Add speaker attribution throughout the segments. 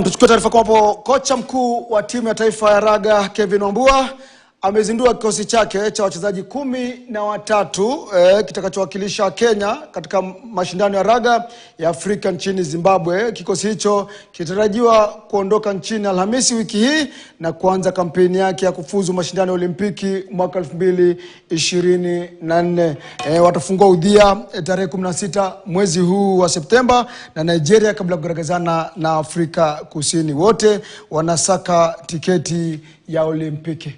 Speaker 1: Tuchukue taarifa kwamba kocha mkuu wa timu ya taifa ya raga Kevin Wambua amezindua kikosi chake cha wachezaji 13 kitakachowakilisha Kenya katika mashindano ya raga ya Afrika nchini Zimbabwe. Kikosi hicho kitarajiwa kuondoka nchini Alhamisi wiki hii na kuanza kampeni yake ya kufuzu mashindano ya Olimpiki mwaka 2024. Watafungua udhia tarehe 16 mwezi huu wa Septemba na Nigeria kabla kugaragazana na Afrika Kusini. Wote wanasaka tiketi ya Olimpiki.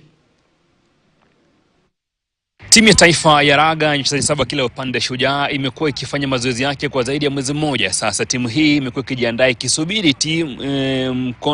Speaker 2: Timu ya taifa ya raga yenye wachezaji 7 kila upande Shujaa imekuwa ikifanya mazoezi yake kwa zaidi ya mwezi mmoja sasa. Timu hii imekuwa ikijiandaa ikisubiri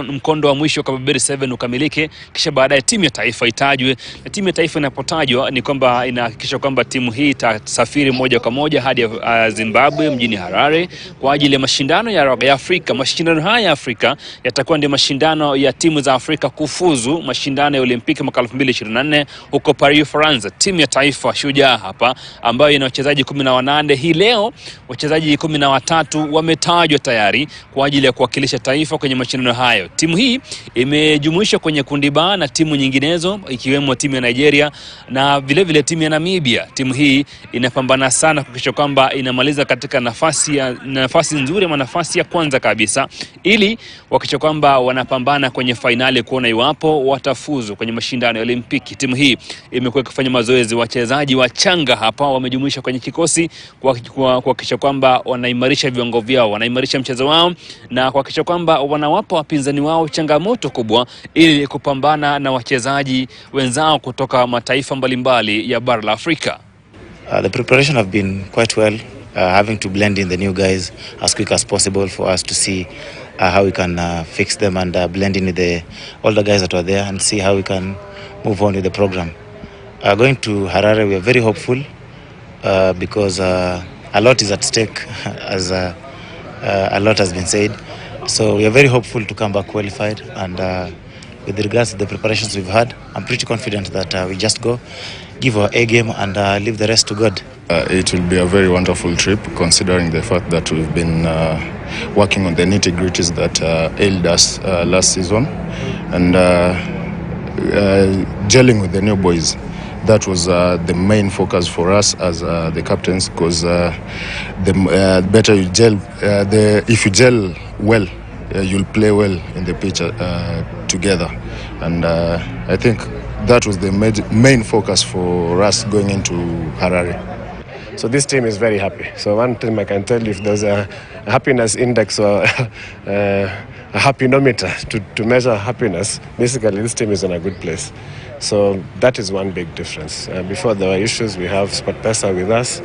Speaker 2: mkondo wa mwisho wa Kababeri 7 ukamilike, kisha baadaye timu ya taifa itajwe. Na timu ya taifa inapotajwa ni kwamba inahakikisha kwamba timu hii itasafiri moja kwa moja hadi Zimbabwe mjini Harare kwa ajili ya mashindano ya raga ya Afrika. Mashindano haya ya Afrika yatakuwa ndio mashindano ya timu za Afrika kufuzu mashindano ya Olimpiki mwaka 2024 huko Paris, France. Timu ya taifa Shujaa hapa ambayo ina wachezaji 18 hii leo, wachezaji 13 wametajwa tayari kwa ajili ya kuwakilisha taifa kwenye mashindano hayo. Timu hii imejumuishwa kwenye kundi ba na timu nyinginezo ikiwemo timu ya Nigeria na vile vile timu ya Namibia. Timu hii inapambana sana kuhakikisha kwamba inamaliza katika nafasi nzuri ama nafasi ya kwanza kabisa, ili kuhakikisha kwamba wanapambana kwenye finali kuona iwapo watafuzu kwenye mashindano ya Olimpiki. Timu hii imekuwa ikifanya mazoezi, wachezaji wachanga hapa wamejumuishwa kwenye kikosi kuhakikisha kwamba wanaimarisha viwango vyao, wanaimarisha mchezo wao na kuhakikisha kwamba wanawapa wapinzani wao changamoto kubwa ili kupambana na wachezaji wenzao kutoka mataifa mbalimbali ya bara la Afrika.
Speaker 3: The preparation have been quite well, having to blend in the new guys as quick as possible for us to see how we can fix them and blend in with the older guys that were there and see how we can move on with the program. Going to Harare, we are very hopeful because a lot is at stake, as a lot has been said. So we are very hopeful to come back qualified, and with regards to the preparations we've had, I'm pretty confident that we just go, give our A game and leave the rest to God.
Speaker 4: It will be a very wonderful trip, considering the fact that we've been working on the nitty-gritties that ailed us last season, and gelling with the new boys. That was the main focus for us as the captains, because the better you gel, if you gel well, you'll play well in the pitch together. And I think that was the main focus for us going into Harare.
Speaker 5: So this team is very happy. So one thing I can tell you, if there's a happiness index or a happinometer to measure happiness, basically this team is in a good place. So that is one big difference. Before there were issues, we have SportPesa with us.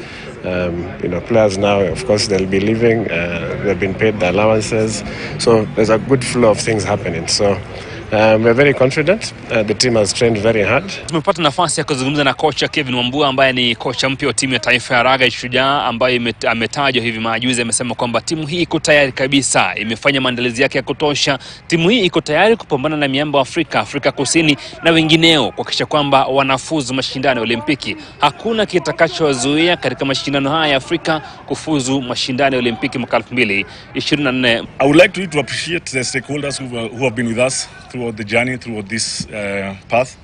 Speaker 5: Players now, of course, they'll be leaving. They've been paid the allowances. So there's a good flow of things happening. So we're very confident. The team has trained very hard.
Speaker 2: Tumepata nafasi ya kuzungumza na kocha Kevin Wambua ambaye ni kocha mpya wa timu ya taifa ya raga Shujaa, ambaye ametajwa hivi majuzi. Amesema kwamba timu hii iko tayari kabisa, imefanya maandalizi yake ya kutosha. Timu hii iko tayari kupambana na miamba Afrika Kusini na wengineo kuhakikisha kwamba wanafuzu mashindano ya Olimpiki. Hakuna kitakachowazuia katika mashindano haya ya Afrika kufuzu mashindano ya Olimpiki mwaka 2024.
Speaker 6: I would like to appreciate the stakeholders who have been with us throughout the journey, throughout this path.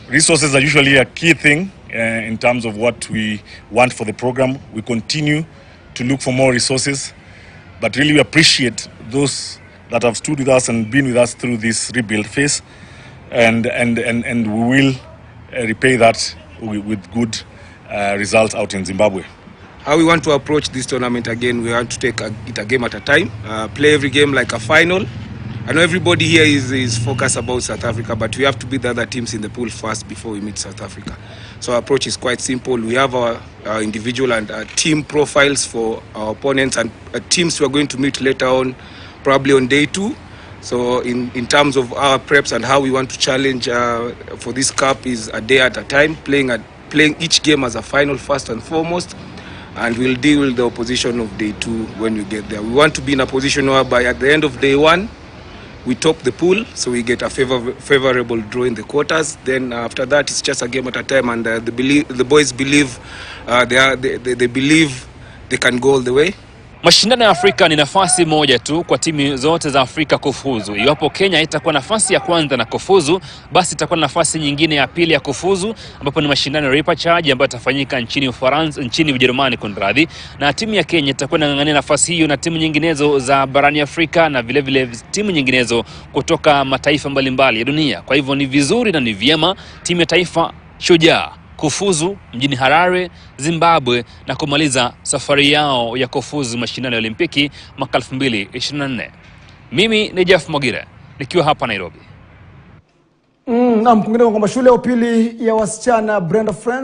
Speaker 6: Resources are usually a key thing in terms of what we want for the program. We continue to look for more resources, but really we appreciate those that have stood with us and been with us through this rebuild phase, and we will repay that with good results out in Zimbabwe.
Speaker 7: How we want to approach this tournament again, we want to take it a game at a time, play every game like a final. I know everybody here is focused about South Africa, but we have to beat the other teams in the pool first before we meet South Africa. So our approach is quite simple. We have our individual and team profiles for our opponents and teams we are going to meet later on, probably on day 2. So in terms of our preps and how we want to challenge for this cup is a day at a time, playing each game as a final first and foremost, and we'll deal with the opposition of day 2 when we get there. We want to be in a position whereby at the end of day 1, we top the pool, so we get a favorable draw in the quarters. Then after that, it's just a game at a time, and the boys believe they believe they can go all the way.
Speaker 2: Mashindano ya Afrika ni nafasi moja tu kwa timu zote za Afrika kufuzu. Iwapo Kenya itakuwa nafasi ya kwanza na kufuzu, basi itakuwa nafasi nyingine ya pili ya kufuzu, ambapo ni mashindano ya repechage ambayo yatafanyika nchini Ufaransa, nchini Ujerumani kunradhi, na timu ya Kenya itakuwa inang'ang'ania nafasi hiyo na timu nyinginezo za barani Afrika na vile vile timu nyinginezo kutoka mataifa mbalimbali ya dunia. Kwa hivyo ni vizuri na ni vyema timu ya taifa Shujaa kufuzu mjini Harare, Zimbabwe na kumaliza safari yao ya kufuzu mashindano ya Olimpiki mwaka 2024. Mimi ni Jeff Mogire nikiwa hapa Nairobi.
Speaker 1: Naam, kwingine kwamba shule ya upili ya wasichana Brenda Friends